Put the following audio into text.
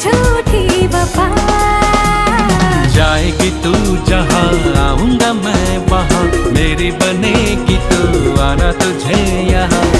झूठी वफा। जाएगी तू जहाँ आऊंगा मैं वहाँ, मेरी बनेगी तू, आना तुझे यहाँ।